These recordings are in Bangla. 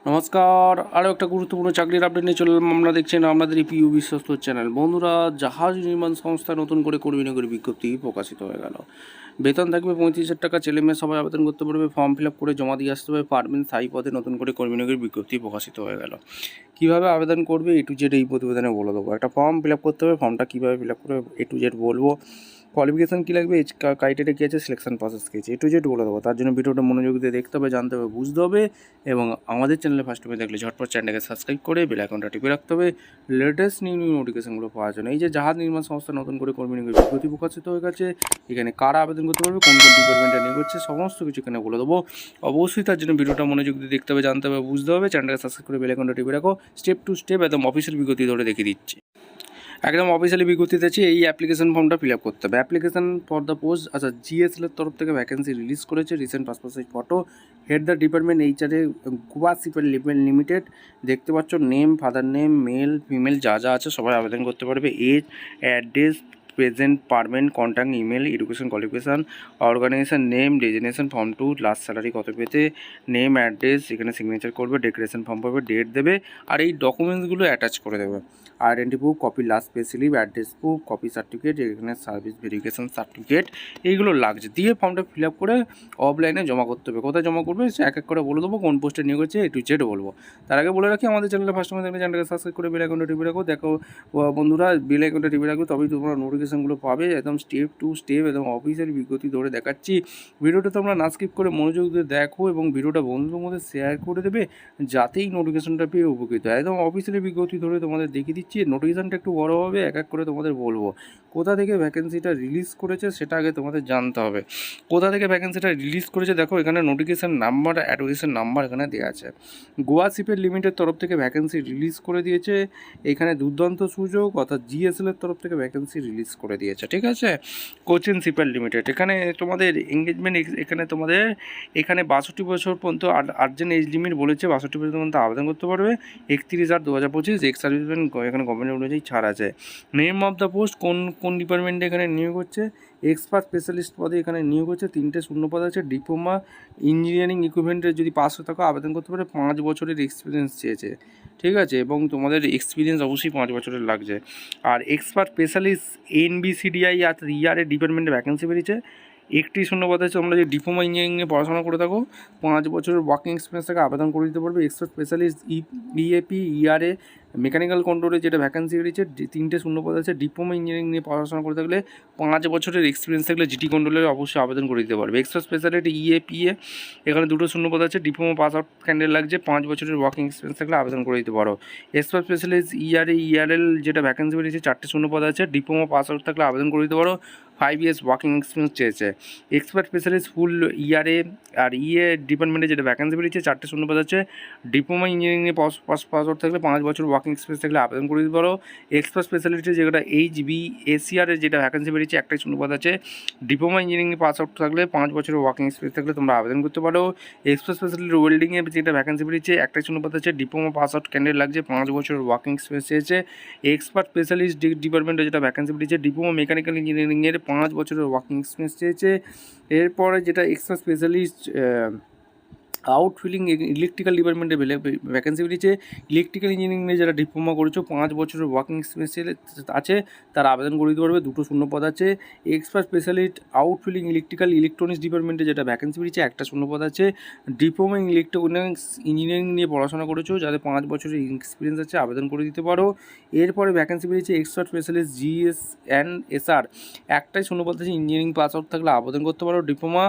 নমস্কার, আরও একটা গুরুত্বপূর্ণ চাকরির আপডেট নিয়ে চললাম। আমরা দেখছেন আমাদের পিইউ বিশ্বস্ত চ্যানেল। বন্ধুরা, জাহাজ নির্মাণ সংস্থা নতুন করে কর্মী নিয়োগের বিজ্ঞপ্তি প্রকাশিত হয়ে গেল। বেতন থাকবে 35,000 টাকা। ছেলে মেয়ে সবাই আবেদন করতে পারবে। ফর্ম ফিল আপ করে জমা দিয়ে আসতে হবে। পারবেন স্থায়ী পদে নতুন করে কর্মী নিয়োগের বিজ্ঞপ্তি প্রকাশিত হয়ে গেল। কীভাবে আবেদন করবে A to Z এই প্রতিবেদনে বলে দেবো। একটা ফর্ম ফিল আপ করতে হবে। ফর্মটা কীভাবে ফিল আপ করবে A to Z বলবো। কোয়ালিফিকেশান কী লাগবে, এজ ক্রাইটেরিয়া কী আছে, সিলেকশন প্রসেস কী আছে, A to Z বলে দেবো। তার জন্য ভিডিওটা মনোযোগ দিয়ে দেখতে হবে, জানতে হবে, বুঝতে হবে। এবং আমাদের চ্যানেলে ফার্স্ট টাইমে দেখলে ঝটপট চ্যানেলটাকে সাবস্ক্রাইব করে বেল আইকনটা টিপে রাখতে হবে লেটেস্ট নিউ নোটিফিকেশনগুলো পাওয়ার জন্য। এই যে জাহাজ নির্মাণ সংস্থা নতুন করে কর্মী নিয়োগের বিজ্ঞপ্তি প্রকাশিত হয়ে গেছে। এখানে কারা আবেদন করতে পারবে, কোন কোন ডিপার্টমেন্টে নিয়োগ হচ্ছে, সমস্ত কিছু এখানে বলে দেবো। অবশ্যই তার জন্য ভিডিওটা মনোযোগ দিয়ে দেখতে হবে, জানতে হবে, বুঝতে হবে। চ্যানেলটাকে সাবস্ক্রাইব করে বেল আইকনটা টিপে রাখো। স্টেপ টু স্টেপ একদম অফিসিয়াল বিজ্ঞপ্তি ধরে দেখিয়ে দিচ্ছি। একদম অফিসিয়ালি বিজ্ঞপ্তিতে আছে। এই অ্যাপ্লিকেশন ফর্মটা ফিল আপ করতে হবে। অ্যাপ্লিকেশন ফর দ্য পোস্ট, আচ্ছা, জিএসএলের তরফ থেকে ভ্যাকেন্সি রিলিজ করেছে। Recent passport size photo. Head the department এইচআরে গোয়া শিপের লিমিটেড। দেখতে পাচ্ছ name, father name, male female যা যা আছে সবাই আবেদন করতে পারবে। Age, address, present, permanent, contact, email, education qualification, organisation name, designation, form 2, last salary কত পেতে, নেম, অ্যাড্রেস, এখানে সিগনেচার করবে, ডেকোরেশন ফর্ম পাবে, ডেট দেবে, আর এই ডকুমেন্টসগুলো অ্যাটাচ করে দেবে। Identity proof, copy last pay slip, address proof, copy certificate, এখানে সার্ভিস ভেরিফিকেশন সার্টিফিকেট, এইগুলো লাগছে। দিয়ে ফর্মটা ফিল আপ করে অফলাইনে জমা করতে হবে। কোথায় জমা করবে সে এক এক করে বলে দেবো, কোন পোস্টে নিয়োগ হচ্ছে A to Z বলবো। তার আগে বলে রাখি, আমাদের চ্যানেলে ফার্স্ট টাইম দেখলে চ্যানেলটাকে সাবস্ক্রাইব করে বেল আইকনটা টিপে রাখো। দেখো বন্ধুরা, বেল আইকনটা টিপে রাখো, তবেই তোমরা নোটিফিকেশনগুলো পাবে। একদম স্টেপ টু স্টেপ একদম অফিসিয়াল বিজ্ঞপ্তি ধরে দেখাচ্ছি। ভিডিওটা তোমরা না স্কিপ করে মনোযোগ দিয়ে দেখো এবং ভিডিওটা বন্ধুদের মধ্যে শেয়ার করে দেবে, যাতেই নোটিফিকেশনটা পেয়ে উপকৃত হয়। একদম অফিসিয়ালি বিজ্ঞপ্তি ধরে তোমাদের দেখিয়ে দিচ্ছি। নোটিফিকেশনটা একটু বড় হবে, এক এক করে তোমাদের বলবো। কোথা থেকে ভ্যাকেন্সিটা রিলিজ করেছে সেটা আগে তোমাদের জানতে হবে। কোথা থেকে ভ্যাকেন্সিটা রিলিজ করেছে দেখো, এখানে নোটিফিকেশন নাম্বার, অ্যাডমিশন নাম্বার এখানে দেওয়া আছে। গোয়া শিপের লিমিটেড তরফ থেকে ভ্যাকেন্সি রিলিজ করে দিয়েছে। এখানে দুর্দান্ত সুযোগ, অর্থাৎ জিএসএলের তরফ থেকে ভ্যাকেন্সি রিলিজ করে দিয়েছে। ঠিক আছে, কোচিন শিপের লিমিটেড। এখানে তোমাদের এঙ্গেজমেন্ট, এখানে তোমাদের এখানে 62 বছর পর্যন্ত আর্জেন্ট এজ লিমিট বলেছে। 62 বছর পর্যন্ত আবেদন করতে পারবে। 31/8/2025 এক্স সার্ভিসম্যান এখানে গভর্নমেন্ট অনুযায়ী ছাড় আছে। নেম অফ দ্য পোস্ট, কোন কোন ডিপার্টমেন্টে এখানে নিয়োগ হচ্ছে। এক্সপার্ট স্পেশালিস্ট পদে এখানে নিয়োগ হচ্ছে। 3টে শূন্যপদ আছে। ডিপ্লোমা ইঞ্জিনিয়ারিং ইকুইপমেন্টের যদি পাস হয়ে থাকো আবেদন করতে পারে। 5 বছরের এক্সপিরিয়েন্স চেয়েছে। ঠিক আছে, এবং তোমাদের এক্সপিরিয়েন্স অবশ্যই 5 বছরের লাগছে। আর এক্সপার্ট স্পেশালিস্ট NBCDI আর ইয়ারের ডিপার্টমেন্টে ভ্যাকেন্সি বেরিয়েছে। 1টি শূন্যপদ আছে। তোমরা যদি ডিপ্লোমা ইঞ্জিনিয়ারিংয়ে পড়াশোনা করে থাকো 5 বছরের ওয়ার্কিং এক্সপিরিয়েন্স থেকে আবেদন করে দিতে পারবে। এক্সপার্ট স্পেশালিস্ট EAP ইয়ারে মেকানিক্যাল কন্ট্রোলে যেটা ভ্যাকেন্সি বেরিয়েছে, 3টে শূন্যপদ আছে। ডিপ্লোমা ইঞ্জিনিয়ারিং নিয়ে পড়াশোনা করে থাকলে 5 বছরের এক্সপিরিয়েন্স থাকলে জিটি কন্ট্রোলে অবশ্যই আবেদন করে দিতে পারবে। এক্সপার্ট স্পেশালিস্ট EAPA এখানে 2টো শূন্যপদ আছে। ডিপ্লোমা পাস আউট ক্যান্ডিডেট লাগছে। 5 বছরের ওয়ার্কিং এক্সপিরিয়েন্স থাকলে আবেদন করে দিতে পারো। এক্সপার্ট স্পেশালিস্ট ERL যেটা ভ্যাকেন্সি বেরিয়েছে, 4টে শূন্যপদ আছে। ডিপ্লোমা পাস আউট থাকলে আবেদন করে দিতে পারো। 5 years ওয়ার্কিং এক্সপিরিয়েন্স চেয়েছে। এক্সপার্ট স্পেশালিস্ট ফুল ERA আর ডিপার্টমেন্টে যেটা ভ্যাকেন্সি বেরিয়েছে, 4টে শূন্যপদ আছে। ডিপ্লোমা ইঞ্জিনিয়ারিং নিয়ে পাস আউট থাকলে 5 বছর ওয়ার্কিং এক্সপিরিয়েন্স থাকলে আবেদন করে দিতে পারো। এক্সপার্ট স্পেশালিস্টে যেটা HBACR এর যেটা ভ্যাকেন্সি বেরিয়েছে, একটাই শূন্যপদ আছে। ডিপ্লোমা ইঞ্জিনিয়ারিং পাস আউট থাকলে 5 বছরের ওয়ার্কিং এক্সপিরিয়েন্স থাকলে তোমরা আবেদন করতে পারো। এক্সপার্ট স্পেশালিস্ট ওয়েল্ডিংয়ে যেটা ভ্যাকেন্সি বেরিয়েছে, একটাই শূন্যপদ আছে। ডিপ্লোমা পাস আউট ক্যান্ডিডেট লাগছে। 5 বছরের ওয়ার্কিং এক্সপিরিয়েন্স চেয়েছে। এক্সপার্ট স্পেশালিস্ট ডিপার্টমেন্টে যেটা ভ্যাকেন্সি বেরিয়েছে, ডিপ্লোমা মেকানিক্যাল ইঞ্জিনিয়ারিংয়ের 5 বছরের ওয়ার্কিং এক্সপিরিয়েন্স চেয়েছে। এরপরে যেটা এক্সপার্ট স্পেশালিস্ট আউটফিলিং ইলেকট্রিক্যাল ডিপার্টমেন্টে ভ্যাকেন্সি বেরিয়েছে। ইলেকট্রিক্যাল ইঞ্জিনিয়ারিংয়ে যারা ডিপ্লোমা করেছো, 5 বছরের ওয়ার্কিং এক্সপিরিয়েন্স আছে, তারা আবেদন করে দিতে পারবে। 2টো শূন্যপদ আছে। এক্সপার্ট স্পেশালিস্ট আউটফিলিং ইলেকট্রনিক্স ডিপার্টমেন্টে যেটা ভ্যাকেন্সি বেরিয়েছে, একটা শূন্যপদ আছে। ডিপ্লোমা ইলেকট্রনিক্স ইঞ্জিনিয়ারিং নিয়ে পড়াশোনা করেছো, যাদের 5 বছরের এক্সপিরিয়েন্স আছে, আবেদন করে দিতে পারো। এরপরে ভ্যাকেন্সি বেরিয়েছে এক্সপার্ট স্পেশালিস্ট GS&SR, একটাই শূন্যপদ আছে। ইঞ্জিনিয়ারিং পাস আউট থাকলে আবেদন করতে পারো। ডিপ্লোমা,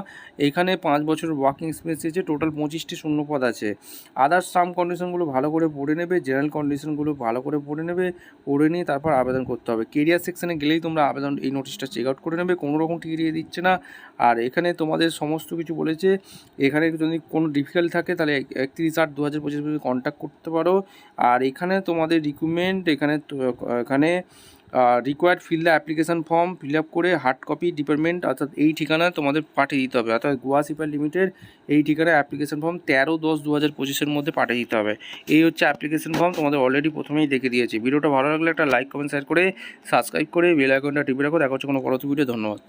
এখানে 5 বছরের ওয়ার্কিং এক্সপিরিয়েন্স চেয়েছে। টোটাল 25টি শূন্যপদ আছে। আদার্স টার্ম কন্ডিশনগুলো ভালো করে পড়ে নেবে। জেনারেল কন্ডিশনগুলো ভালো করে পড়ে নেবে। পড়ে নিয়ে তারপর আবেদন করতে হবে। কেরিয়ার সেকশনে গেলেই তোমরা আবেদন এই নোটিশটা চেক আউট করে নেবে। কোনো রকম টিকিয়ে দিচ্ছে না। আর এখানে তোমাদের সমস্ত কিছু বলেছে। এখানে যদি কোনো ডিফিকাল্ট থাকে তাহলে 31/8/2025 কন্ট্যাক্ট করতে পারো। আর এখানে তোমাদের রিক্রুটমেন্ট, এখানে required fill the application form fill up করে হার্ড কপি ডিপার্টমেন্ট, অর্থাৎ এই ঠিকানায় তোমাদের পাঠিয়ে দিতে হবে। অর্থাৎ গোয়া শিপার লিমিটেড এই ঠিকানায় অ্যাপ্লিকেশান ফর্ম 13/10/2025 মধ্যে পাঠিয়ে দিতে হবে। এই হচ্ছে অ্যাপ্লিকেশান ফর্ম, তোমাদের অলরেডি প্রথমেই দেখে দিয়েছি। ভিডিওটা ভালো লাগলে একটা লাইক কমেন্ট শেয়ার করে সাবস্ক্রাইব করে বেল আইকনটা টিপে রাখো। দেখা হচ্ছে কোনো পরবর্তী ভিডিও। ধন্যবাদ।